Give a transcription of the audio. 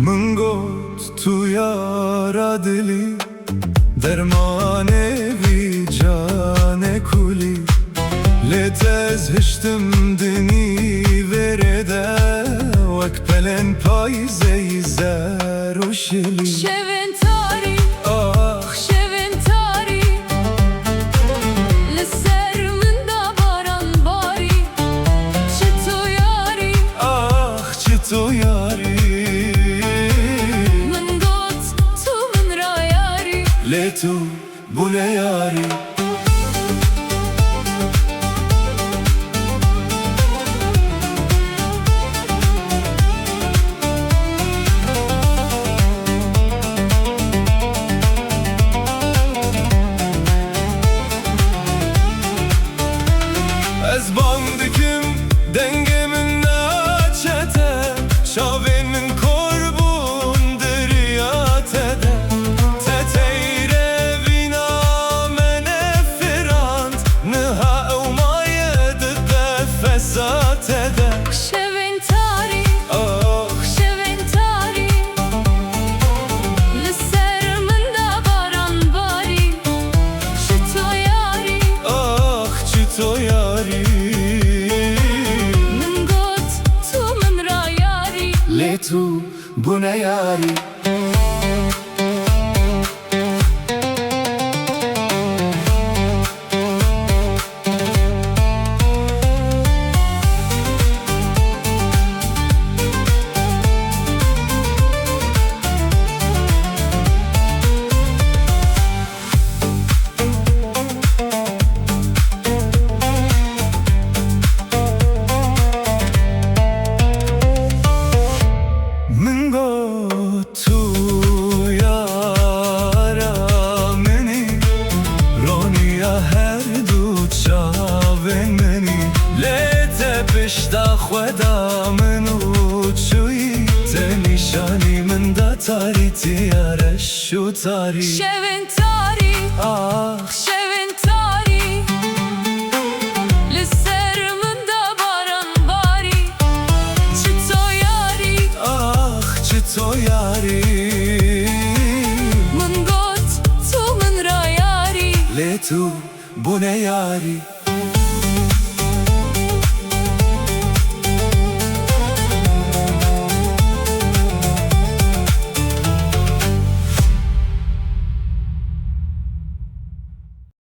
من گفت تو یارا دلی درمانه وی جان کولی لتز هشتم دنی ورده وک پلن پایزه زر و شلی شوین تاری شوین تاری لسر من دا باران باری چه تو یاری چه تو یاری من گوت تو من را یاری لتو بونه یاری از باندکم dengemin naçete şavenin korbun deriyatede teteyre vina mene firant nıha umayede de fesatede شوین تاری شوین تاری لسر من دا باران باری چه تو یاری çi to yari من گوت تو من را یاری letu bu ne yari من گفت تو یارا منی رونیا هر دو چاون منی لیت پشتا خدا منو چوی تنیشانی من دا تاری تیارش شو تاری شوین تاری شوین تاری لسر من دا باران باری چه تو یاری چه تو یاری من گوت تو من را یاری لیتو bu ne yari